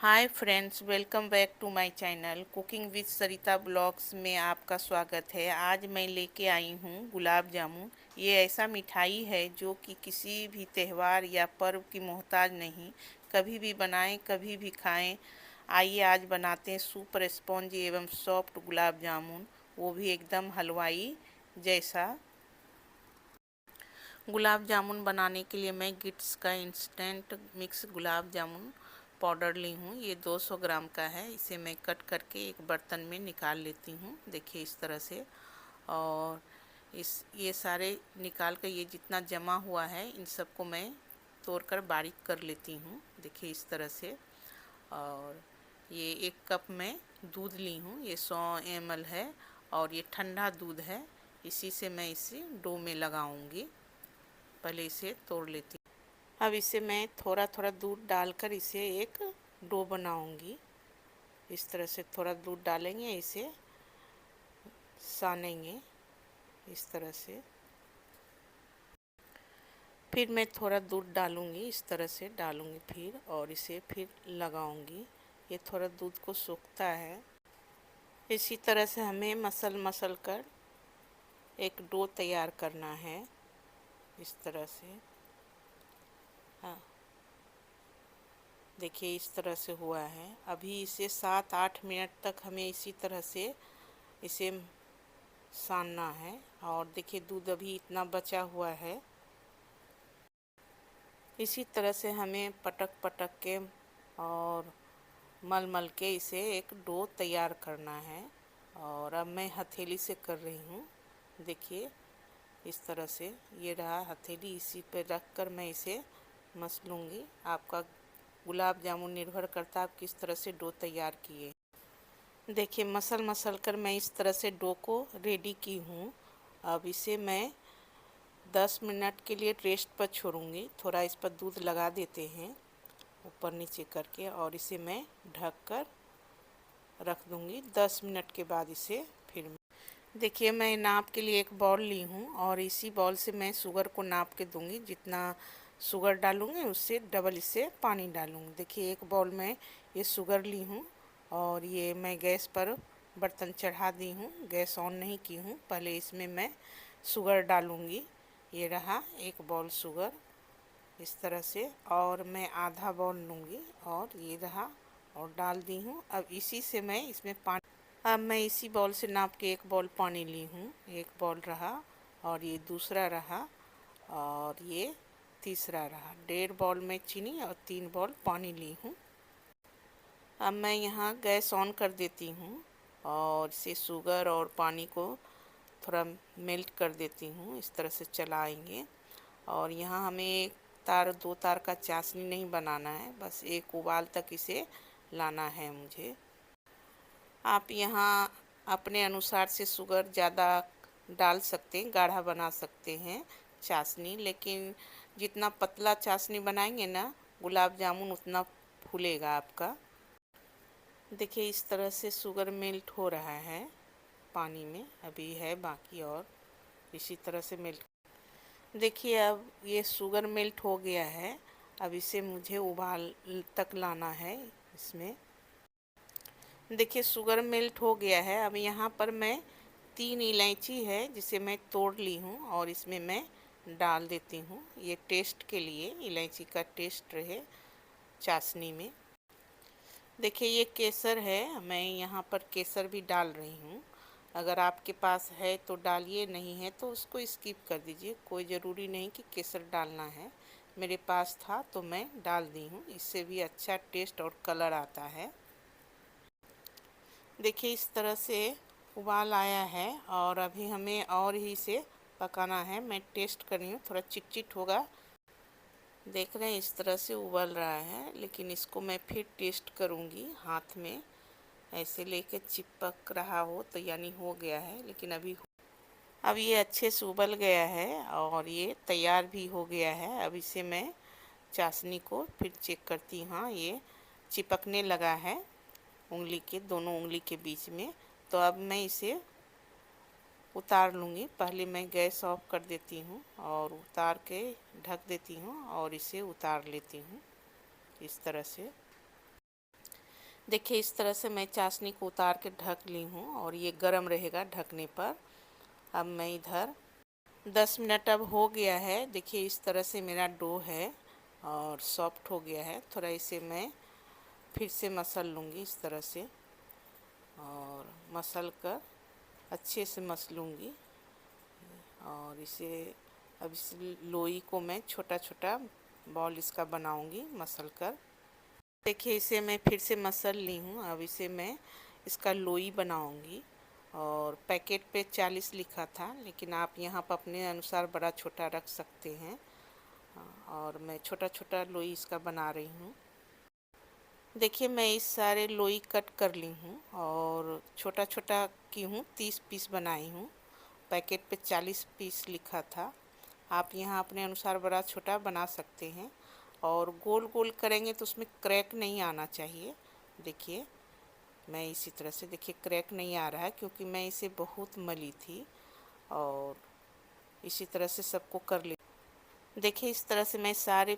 Hi friends, welcome back to my channel cooking with Sarita blogs में आपका स्वागत है। आज मैं लेके आई हूँ गुलाब जामुन। ये ऐसा मिठाई है जो कि किसी भी त्यौहार या पर्व की मोहताज नहीं। कभी भी बनाएं, कभी भी खाएं। आइए आज बनाते हैं सुपर स्पॉन्जी एवं सॉफ्ट गुलाब जामुन, वो भी एकदम हलवाई जैसा। गुलाब जामुन बनाने के लिए मैं गिट्स का instant mix gulab jamun powder ली हूँ। ये 200 ग्राम का है। इसे मैं कट करके एक बर्तन में निकाल लेती हूँ, देखिए इस तरह से। और ये सारे निकाल कर ये जितना जमा हुआ है इन सबको मैं तोड़कर बारीक कर लेती हूँ, देखिए इस तरह से। और ये 1 कप में दूध ली हूँ, ये 100 ml है और ये ठंडा दूध है। इसी से मैं इसे डो में लगाऊंगी। पहले इसे तोड़ लेती हूँ। अब इसे मैं थोड़ा थोड़ा दूध डालकर इसे एक डो बनाऊंगी। इस तरह से थोड़ा दूध डालेंगे, इसे सानेंगे इस तरह से। फिर मैं थोड़ा दूध डालूंगी, इस तरह से डालूंगी फिर, और इसे फिर लगाऊंगी। ये थोड़ा दूध को सोखता है। इसी तरह से हमें मसल कर एक डो तैयार करना है, इस तरह से। हाँ, देखिए इस तरह से हुआ है। अभी इसे 7-8 मिनट तक हमें इसी तरह से इसे सानना है। और देखिए दूध अभी इतना बचा हुआ है। इसी तरह से हमें पटक पटक के और मल के इसे एक डो तैयार करना है। और अब मैं हथेली से कर रही हूँ, देखिए इस तरह से। ये रहा हथेली, इसी पे रख कर मैं इसे मस लूँगी। आपका गुलाब जामुन निर्भर करता है आप किस तरह से डो तैयार किए। देखिए मसल कर मैं इस तरह से डो को रेडी की हूँ। अब इसे मैं 10 मिनट के लिए रेस्ट पर छोड़ूंगी। थोड़ा इस पर दूध लगा देते हैं ऊपर नीचे करके, और इसे मैं ढक कर रख दूंगी। 10 मिनट के बाद इसे फिर देखिए मैं नाप के लिए एक बाउल ली हूँ और इसी बाउल से मैं शुगर को नाप के दूंगी। जितना शुगर डालूंगी उससे डबल इसे पानी डालूंगी। देखिए 1 बाउल में ये शुगर ली हूँ और ये मैं गैस पर बर्तन चढ़ा दी हूँ, गैस ऑन नहीं की हूँ। पहले इसमें मैं शुगर डालूंगी। ये रहा 1 बाउल शुगर, इस तरह से। और मैं आधा बाउल लूँगी और ये रहा और डाल दी हूँ। अब इसी से मैं इसमें पानी, अब मैं इसी बाउल से नाप के 1 बाउल पानी ली हूँ। 1 बाउल रहा और ये दूसरा रहा और ये तीसरा रहा। 1.5 बाउल में चीनी और 3 बाउल पानी ली हूँ। अब मैं यहाँ गैस ऑन कर देती हूँ और इसे शुगर और पानी को थोड़ा मेल्ट कर देती हूँ। इस तरह से चलाएंगे। और यहाँ हमें 2 तार का चाशनी नहीं बनाना है, बस 1 उबाल तक इसे लाना है मुझे। आप यहाँ अपने अनुसार से शुगर ज़्यादा डाल सकते हैं, गाढ़ा बना सकते हैं चाशनी। लेकिन जितना पतला चाशनी बनाएंगे ना गुलाब जामुन, उतना फूलेगा आपका। देखिए इस तरह से शुगर मेल्ट हो रहा है पानी में, अभी है बाकी और इसी तरह से मेल्ट। देखिए अब ये शुगर मेल्ट हो गया है। अब इसे मुझे उबाल तक लाना है इसमें। देखिए शुगर मेल्ट हो गया है। अब यहाँ पर मैं 3 इलायची है जिसे मैं तोड़ ली हूँ और इसमें मैं डाल देती हूँ। ये टेस्ट के लिए, इलायची का टेस्ट रहे चाशनी में। देखिए ये केसर है, मैं यहाँ पर केसर भी डाल रही हूँ। अगर आपके पास है तो डालिए, नहीं है तो उसको स्किप कर दीजिए। कोई ज़रूरी नहीं कि केसर डालना है। मेरे पास था तो मैं डाल दी हूँ, इससे भी अच्छा टेस्ट और कलर आता है। देखिए इस तरह से उबाल आया है और अभी हमें और ही इसे पकाना है। मैं टेस्ट कर रही हूँ, थोड़ा चिटचिट होगा। देख रहे हैं इस तरह से उबल रहा है, लेकिन इसको मैं फिर टेस्ट करूँगी हाथ में। ऐसे लेके चिपक रहा हो तो यानी हो गया है, लेकिन अब ये अच्छे से उबल गया है और ये तैयार भी हो गया है। अब इसे मैं चाशनी को फिर चेक करती। हाँ, ये चिपकने लगा है उंगली के, दोनों उंगली के बीच में। तो अब मैं इसे उतार लूँगी। पहले मैं गैस ऑफ कर देती हूँ और उतार के ढक देती हूँ और इसे उतार लेती हूँ इस तरह से। देखिए इस तरह से मैं चाशनी को उतार के ढक ली हूँ और ये गरम रहेगा ढकने पर। अब मैं इधर 10 मिनट अब हो गया है। देखिए इस तरह से मेरा डो है और सॉफ्ट हो गया है। थोड़ा इसे मैं फिर से मसल लूँगी इस तरह से और मसल कर अच्छे से मसलूँगी। और इसे अब इस लोई को मैं छोटा छोटा बॉल इसका बनाऊँगी मसल कर। देखिए इसे मैं फिर से मसल ली हूँ। अब इसे मैं इसका लोई बनाऊँगी। और पैकेट पे 40 लिखा था, लेकिन आप यहाँ पर अपने अनुसार बड़ा छोटा रख सकते हैं। और मैं छोटा छोटा लोई इसका बना रही हूँ। देखिए मैं इस सारे लोई कट कर ली हूँ और छोटा छोटा की हूँ, 30 पीस बनाई हूँ। पैकेट पे 40 पीस लिखा था। आप यहाँ अपने अनुसार बड़ा छोटा बना सकते हैं। और गोल गोल करेंगे तो उसमें क्रैक नहीं आना चाहिए। देखिए मैं इसी तरह से, देखिए क्रैक नहीं आ रहा है क्योंकि मैं इसे बहुत मली थी। और इसी तरह से सबको कर ली। देखिए इस तरह से मैं सारे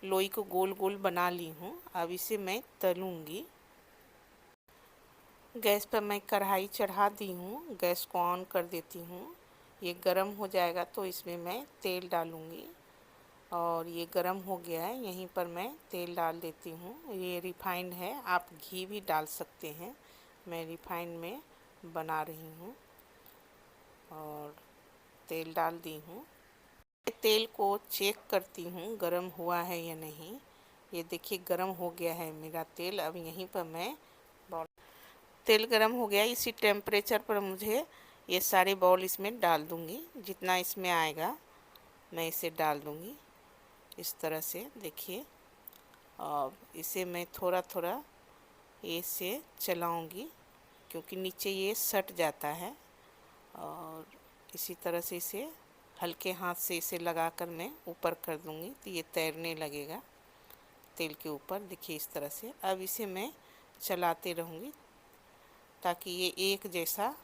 लोई को गोल गोल बना ली हूँ। अब इसे मैं तलूँगी। गैस पर मैं कढ़ाई चढ़ा दी हूँ, गैस को ऑन कर देती हूँ। ये गरम हो जाएगा तो इसमें मैं तेल डालूँगी। और ये गरम हो गया है, यहीं पर मैं तेल डाल देती हूँ। ये रिफाइंड है, आप घी भी डाल सकते हैं। मैं रिफाइंड में बना रही हूँ और तेल डाल दी हूँ। तेल को चेक करती हूँ गरम हुआ है या नहीं। ये देखिए गरम हो गया है मेरा तेल। अब यहीं पर मैं बॉल, तेल गरम हो गया, इसी टेम्परेचर पर मुझे ये सारे बॉल इसमें डाल दूँगी। जितना इसमें आएगा मैं इसे डाल दूँगी इस तरह से। देखिए अब इसे मैं थोड़ा थोड़ा ऐसे चलाऊँगी क्योंकि नीचे ये सट जाता है। और इसी तरह से इसे हल्के हाथ से इसे लगाकर मैं ऊपर कर दूँगी तो ये तैरने लगेगा तेल के ऊपर। देखिए इस तरह से। अब इसे मैं चलाते रहूँगी ताकि ये एक जैसा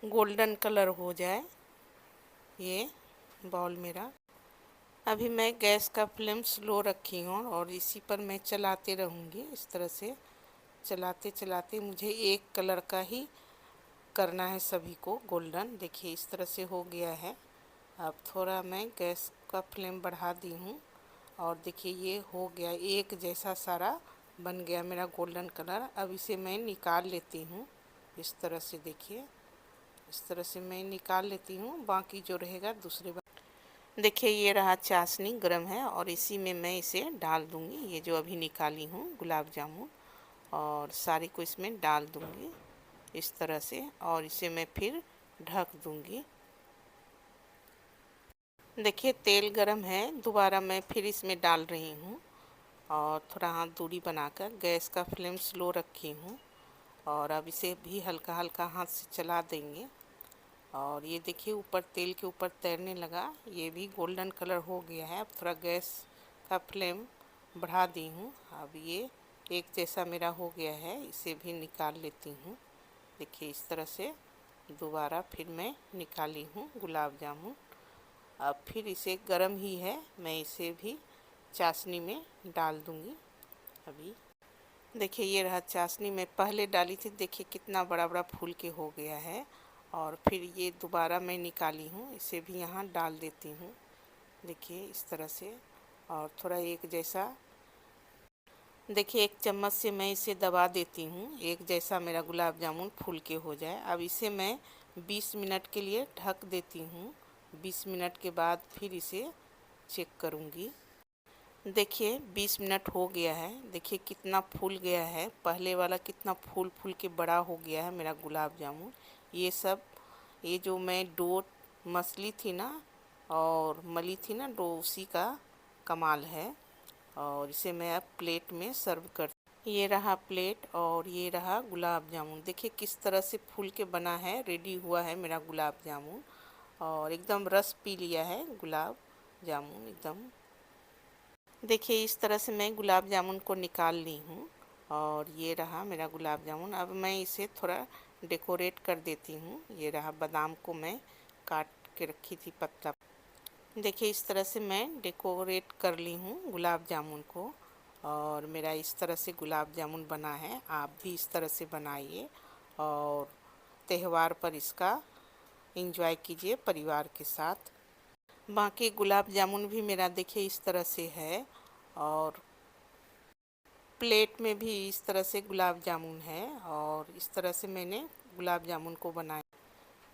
गोल्डन कलर हो जाए ये बॉल मेरा। अभी मैं गैस का फ्लेम स्लो रखी हूँ और इसी पर मैं चलाते रहूँगी इस तरह से। चलाते चलाते मुझे एक कलर का ही करना है सभी को गोल्डन। देखिए इस तरह से हो गया है। अब थोड़ा मैं गैस का फ्लेम बढ़ा दी हूँ और देखिए ये हो गया, एक जैसा सारा बन गया मेरा गोल्डन कलर। अब इसे मैं निकाल लेती हूँ इस तरह से। देखिए इस तरह से मैं निकाल लेती हूँ, बाकी जो रहेगा दूसरे बार। देखिए ये रहा चाशनी गर्म है और इसी में मैं इसे डाल दूँगी, ये जो अभी निकाली हूँ गुलाब जामुन, और सारी को इसमें डाल दूँगी इस तरह से। और इसे मैं फिर ढक दूँगी। देखिए तेल गरम है, दोबारा मैं फिर इसमें डाल रही हूँ और थोड़ा हाथ दूरी बनाकर गैस का फ्लेम स्लो रखी हूँ। और अब इसे भी हल्का हल्का हाथ से चला देंगे। और ये देखिए ऊपर तेल के ऊपर तैरने लगा, ये भी गोल्डन कलर हो गया है। अब थोड़ा गैस का फ्लेम बढ़ा दी हूँ। अब ये एक जैसा मेरा हो गया है, इसे भी निकाल लेती हूँ। देखिए इस तरह से दोबारा फिर मैं निकाली हूँ गुलाब जामुन। अब फिर इसे गरम ही है, मैं इसे भी चाशनी में डाल दूँगी। अभी देखिए ये रहा चाशनी में पहले डाली थी, देखिए कितना बड़ा बड़ा फूल के हो गया है। और फिर ये दोबारा मैं निकाली हूँ, इसे भी यहाँ डाल देती हूँ। देखिए इस तरह से। और थोड़ा एक जैसा, देखिए एक चम्मच से मैं इसे दबा देती हूँ, एक जैसा मेरा गुलाब जामुन फूल के हो जाए। अब इसे मैं 20 मिनट के लिए ढक देती हूँ। 20 मिनट के बाद फिर इसे चेक करूँगी। देखिए 20 मिनट हो गया है, देखिए कितना फूल गया है। पहले वाला कितना फूल फूल के बड़ा हो गया है मेरा गुलाब जामुन। ये सब, ये जो मैं डो मसली थी ना और मली थी ना डो, उसी का कमाल है। और इसे मैं अब प्लेट में सर्व कर, ये रहा प्लेट और ये रहा गुलाब जामुन। देखिए किस तरह से फूल के बना है, रेडी हुआ है मेरा गुलाब जामुन। और एकदम रस पी लिया है गुलाब जामुन एकदम। देखिए इस तरह से मैं गुलाब जामुन को निकाल ली हूँ और ये रहा मेरा गुलाब जामुन। अब मैं इसे थोड़ा डेकोरेट कर देती हूँ। ये रहा बादाम को मैं काट के रखी थी पतला। देखिए इस तरह से मैं डेकोरेट कर ली हूँ गुलाब जामुन को। और मेरा इस तरह से गुलाब जामुन बना है। आप भी इस तरह से बनाइए और त्यौहार पर इसका एंजॉय कीजिए परिवार के साथ। बाकी गुलाब जामुन भी मेरा देखिए इस तरह से है और प्लेट में भी इस तरह से गुलाब जामुन है और इस तरह से मैंने गुलाब जामुन को बनाया।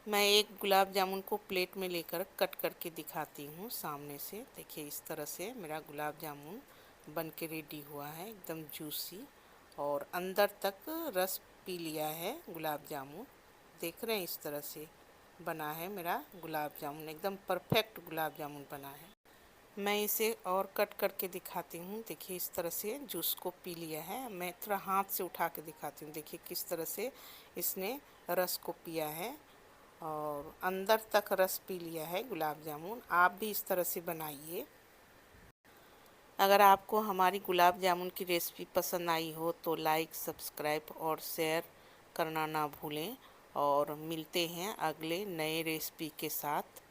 मैं एक गुलाब जामुन को प्लेट में लेकर कट करके दिखाती हूँ सामने से। देखिए इस तरह से मेरा गुलाब जामुन बन के रेडी हुआ है, एकदम जूसी और अंदर तक रस पी लिया है गुलाब जामुन। देख रहे हैं इस तरह से बना है मेरा गुलाब जामुन, एकदम परफेक्ट गुलाब जामुन बना है। मैं इसे और कट करके दिखाती हूँ। देखिए इस तरह से जूस को पी लिया है। मैं थोड़ा हाथ से उठा के दिखाती हूँ। देखिए किस तरह से इसने रस को पिया है और अंदर तक रस पी लिया है गुलाब जामुन। आप भी इस तरह से बनाइए। अगर आपको हमारी गुलाब जामुन की रेसिपी पसंद आई हो तो लाइक, सब्सक्राइब और शेयर करना ना भूलें और मिलते हैं अगले नए रेसिपी के साथ।